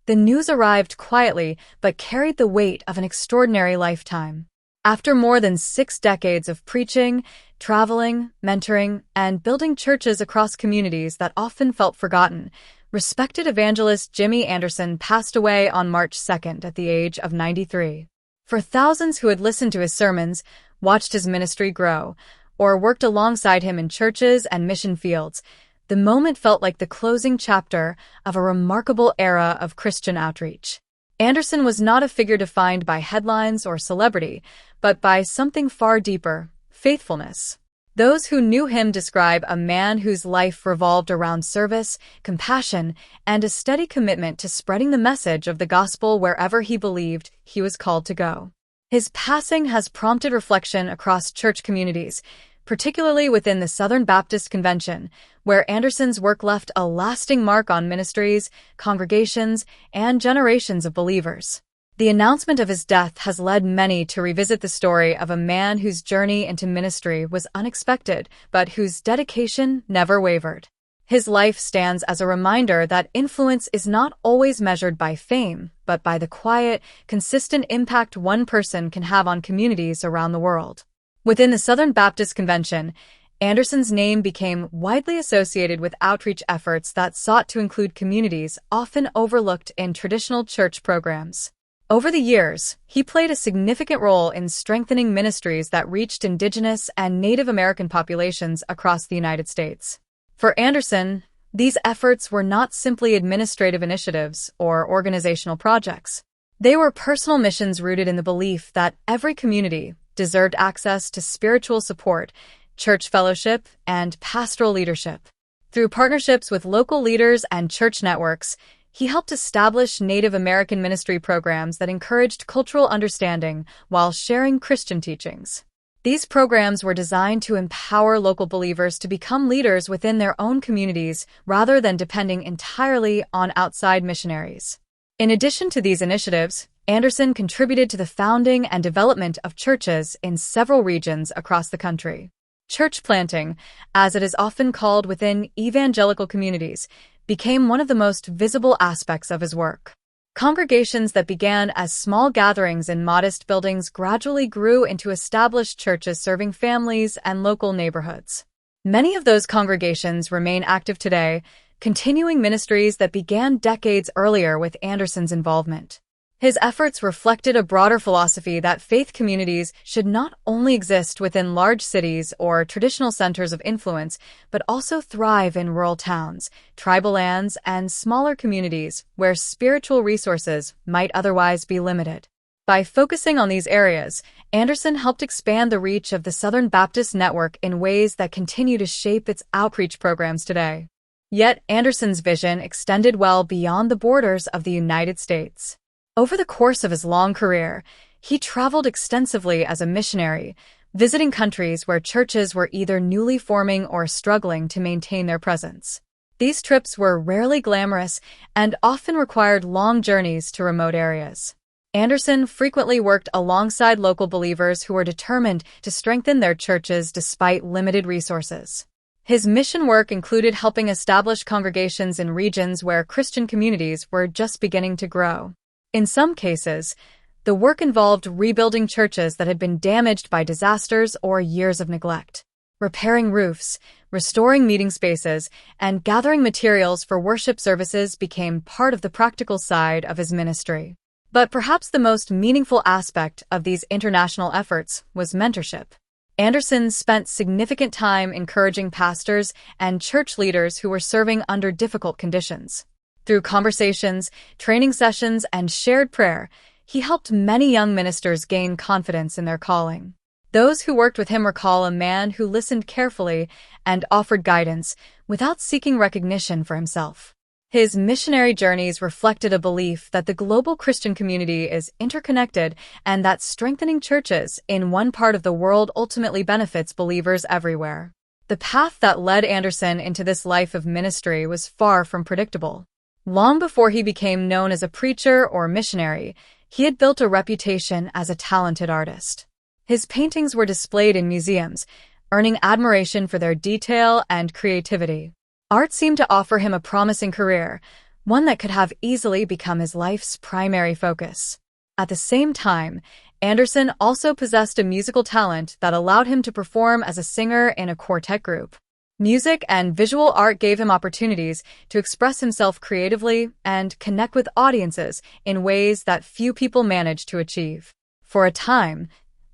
The news arrived quietly but carried the weight of an extraordinary lifetime. After more than 6 decades of preaching, traveling, mentoring, and building churches across communities that often felt forgotten, respected evangelist Jimmy Anderson passed away on March 2nd at the age of 93. For thousands who had listened to his sermons, watched his ministry grow, or worked alongside him in churches and mission fields, the moment felt like the closing chapter of a remarkable era of Christian outreach. Anderson was not a figure defined by headlines or celebrity, but by something far deeper: faithfulness. Those who knew him describe a man whose life revolved around service, compassion, and a steady commitment to spreading the message of the gospel wherever he believed he was called to go. His passing has prompted reflection across church communities, particularly within the Southern Baptist Convention, where Anderson's work left a lasting mark on ministries, congregations, and generations of believers. The announcement of his death has led many to revisit the story of a man whose journey into ministry was unexpected, but whose dedication never wavered. His life stands as a reminder that influence is not always measured by fame, but by the quiet, consistent impact one person can have on communities around the world. Within the Southern Baptist Convention, Anderson's name became widely associated with outreach efforts that sought to include communities often overlooked in traditional church programs. Over the years, he played a significant role in strengthening ministries that reached Indigenous and Native American populations across the United States. For Anderson, these efforts were not simply administrative initiatives or organizational projects. They were personal missions rooted in the belief that every community deserved access to spiritual support, church fellowship, and pastoral leadership. Through partnerships with local leaders and church networks, he helped establish Native American ministry programs that encouraged cultural understanding while sharing Christian teachings. These programs were designed to empower local believers to become leaders within their own communities rather than depending entirely on outside missionaries. In addition to these initiatives, Anderson contributed to the founding and development of churches in several regions across the country. Church planting, as it is often called within evangelical communities, became one of the most visible aspects of his work. Congregations that began as small gatherings in modest buildings gradually grew into established churches serving families and local neighborhoods. Many of those congregations remain active today, continuing ministries that began decades earlier with Anderson's involvement. His efforts reflected a broader philosophy that faith communities should not only exist within large cities or traditional centers of influence, but also thrive in rural towns, tribal lands, and smaller communities where spiritual resources might otherwise be limited. By focusing on these areas, Anderson helped expand the reach of the Southern Baptist Network in ways that continue to shape its outreach programs today. Yet Anderson's vision extended well beyond the borders of the United States. Over the course of his long career, he traveled extensively as a missionary, visiting countries where churches were either newly forming or struggling to maintain their presence. These trips were rarely glamorous and often required long journeys to remote areas. Anderson frequently worked alongside local believers who were determined to strengthen their churches despite limited resources. His mission work included helping establish congregations in regions where Christian communities were just beginning to grow. In some cases, the work involved rebuilding churches that had been damaged by disasters or years of neglect. Repairing roofs, restoring meeting spaces, and gathering materials for worship services became part of the practical side of his ministry. But perhaps the most meaningful aspect of these international efforts was mentorship. Anderson spent significant time encouraging pastors and church leaders who were serving under difficult conditions. Through conversations, training sessions, and shared prayer, he helped many young ministers gain confidence in their calling. Those who worked with him recall a man who listened carefully and offered guidance without seeking recognition for himself. His missionary journeys reflected a belief that the global Christian community is interconnected and that strengthening churches in one part of the world ultimately benefits believers everywhere. The path that led Anderson into this life of ministry was far from predictable. Long before he became known as a preacher or missionary, he had built a reputation as a talented artist. His paintings were displayed in museums, earning admiration for their detail and creativity. Art seemed to offer him a promising career, one that could have easily become his life's primary focus. At the same time, Anderson also possessed a musical talent that allowed him to perform as a singer in a quartet group. Music and visual art gave him opportunities to express himself creatively and connect with audiences in ways that few people managed to achieve. For a time,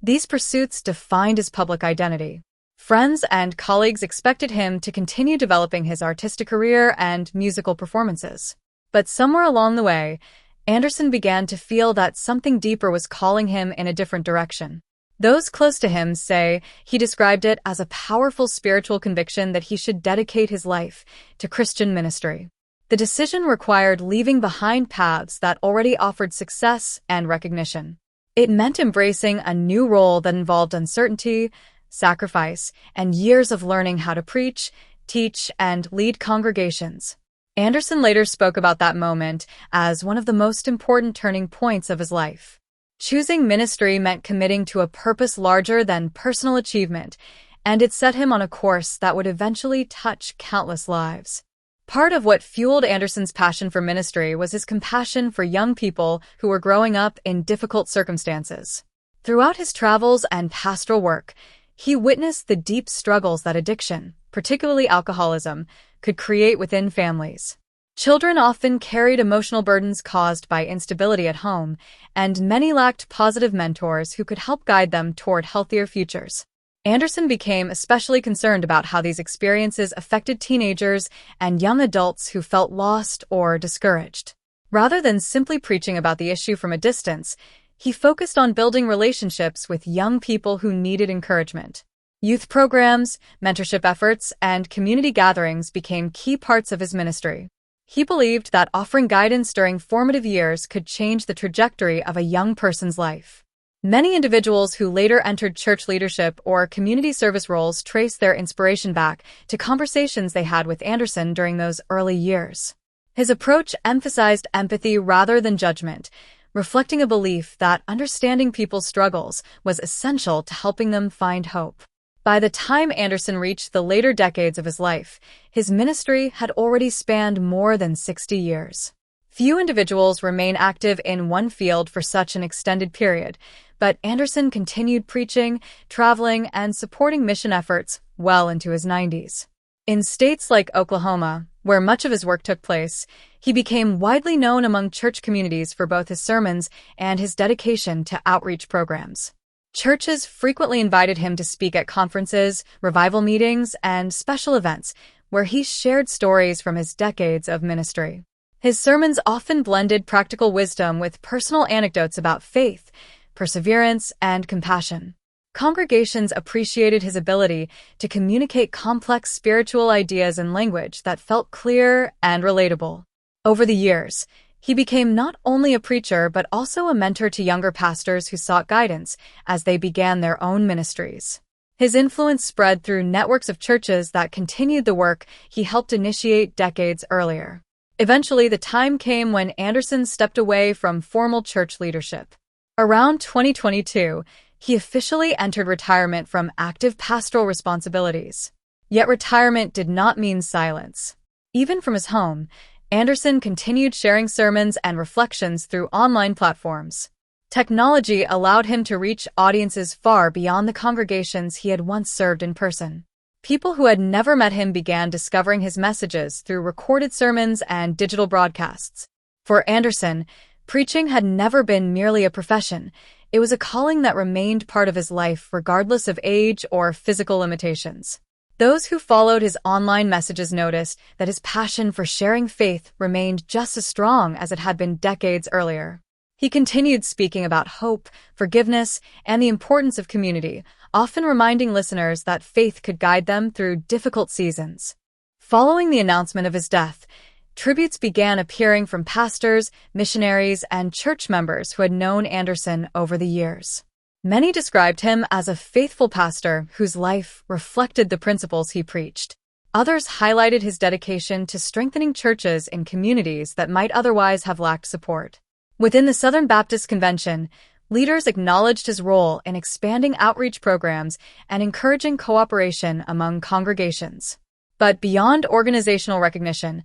these pursuits defined his public identity. Friends and colleagues expected him to continue developing his artistic career and musical performances. But somewhere along the way, Anderson began to feel that something deeper was calling him in a different direction. Those close to him say he described it as a powerful spiritual conviction that he should dedicate his life to Christian ministry. The decision required leaving behind paths that already offered success and recognition. It meant embracing a new role that involved uncertainty, sacrifice, and years of learning how to preach, teach, and lead congregations. Anderson later spoke about that moment as one of the most important turning points of his life. Choosing ministry meant committing to a purpose larger than personal achievement, and it set him on a course that would eventually touch countless lives. Part of what fueled Anderson's passion for ministry was his compassion for young people who were growing up in difficult circumstances. Throughout his travels and pastoral work, he witnessed the deep struggles that addiction, particularly alcoholism, could create within families. Children often carried emotional burdens caused by instability at home, and many lacked positive mentors who could help guide them toward healthier futures. Anderson became especially concerned about how these experiences affected teenagers and young adults who felt lost or discouraged. Rather than simply preaching about the issue from a distance, he focused on building relationships with young people who needed encouragement. Youth programs, mentorship efforts, and community gatherings became key parts of his ministry. He believed that offering guidance during formative years could change the trajectory of a young person's life. Many individuals who later entered church leadership or community service roles trace their inspiration back to conversations they had with Anderson during those early years. His approach emphasized empathy rather than judgment, reflecting a belief that understanding people's struggles was essential to helping them find hope. By the time Anderson reached the later decades of his life, his ministry had already spanned more than 60 years. Few individuals remain active in one field for such an extended period, but Anderson continued preaching, traveling, and supporting mission efforts well into his 90s. In states like Oklahoma, where much of his work took place, he became widely known among church communities for both his sermons and his dedication to outreach programs. Churches frequently invited him to speak at conferences, revival meetings, and special events, where he shared stories from his decades of ministry. His sermons often blended practical wisdom with personal anecdotes about faith, perseverance, and compassion. Congregations appreciated his ability to communicate complex spiritual ideas in language that felt clear and relatable. Over the years, he became not only a preacher but also a mentor to younger pastors who sought guidance as they began their own ministries. His influence spread through networks of churches that continued the work he helped initiate decades earlier. Eventually, the time came when Anderson stepped away from formal church leadership. Around 2022, he officially entered retirement from active pastoral responsibilities. Yet retirement did not mean silence. Even from his home, Anderson continued sharing sermons and reflections through online platforms. Technology allowed him to reach audiences far beyond the congregations he had once served in person. People who had never met him began discovering his messages through recorded sermons and digital broadcasts. For Anderson, preaching had never been merely a profession. It was a calling that remained part of his life regardless of age or physical limitations. Those who followed his online messages noticed that his passion for sharing faith remained just as strong as it had been decades earlier. He continued speaking about hope, forgiveness, and the importance of community, often reminding listeners that faith could guide them through difficult seasons. Following the announcement of his death, tributes began appearing from pastors, missionaries, and church members who had known Anderson over the years. Many described him as a faithful pastor whose life reflected the principles he preached. Others highlighted his dedication to strengthening churches in communities that might otherwise have lacked support. Within the Southern Baptist Convention, leaders acknowledged his role in expanding outreach programs and encouraging cooperation among congregations. But beyond organizational recognition,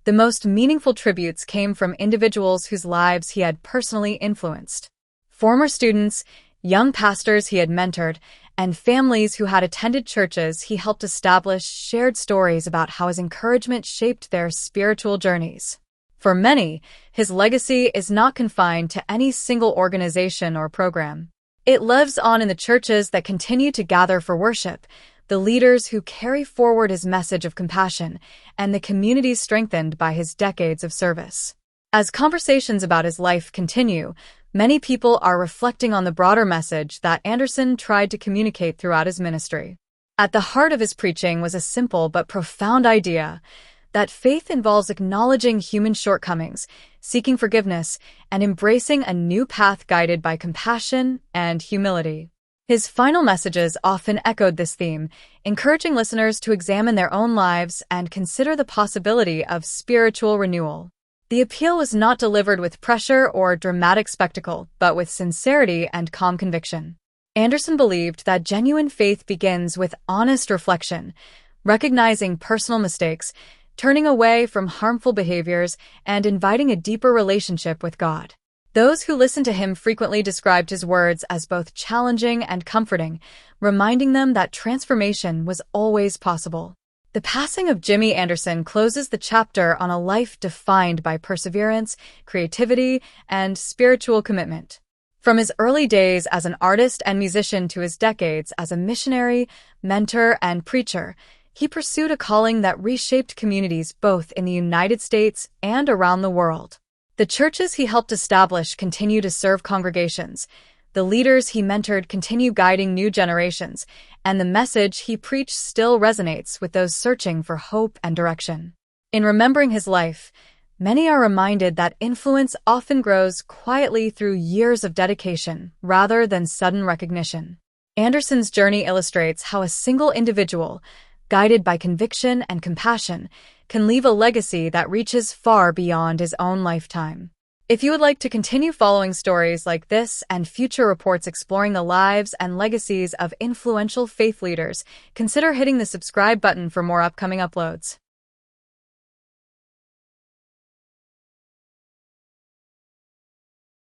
The most meaningful tributes came from individuals whose lives he had personally influenced. Former students, young pastors he had mentored, and families who had attended churches he helped establish shared stories about how his encouragement shaped their spiritual journeys. For many, his legacy is not confined to any single organization or program. It lives on in the churches that continue to gather for worship, the leaders who carry forward his message of compassion, and the communities strengthened by his decades of service. As conversations about his life continue, many people are reflecting on the broader message that Anderson tried to communicate throughout his ministry. At the heart of his preaching was a simple but profound idea that faith involves acknowledging human shortcomings, seeking forgiveness, and embracing a new path guided by compassion and humility. His final messages often echoed this theme, encouraging listeners to examine their own lives and consider the possibility of spiritual renewal. The appeal was not delivered with pressure or dramatic spectacle, but with sincerity and calm conviction. Anderson believed that genuine faith begins with honest reflection, recognizing personal mistakes, turning away from harmful behaviors, and inviting a deeper relationship with God. Those who listened to him frequently described his words as both challenging and comforting, reminding them that transformation was always possible. The passing of Jimmy Anderson closes the chapter on a life defined by perseverance, creativity, and spiritual commitment. From his early days as an artist and musician to his decades as a missionary, mentor, and preacher, he pursued a calling that reshaped communities both in the United States and around the world. The churches he helped establish continue to serve congregations, the leaders he mentored continue guiding new generations, and the message he preached still resonates with those searching for hope and direction. In remembering his life, many are reminded that influence often grows quietly through years of dedication rather than sudden recognition. Anderson's journey illustrates how a single individual, guided by conviction and compassion, can leave a legacy that reaches far beyond his own lifetime. If you would like to continue following stories like this and future reports exploring the lives and legacies of influential faith leaders, consider hitting the subscribe button for more upcoming uploads.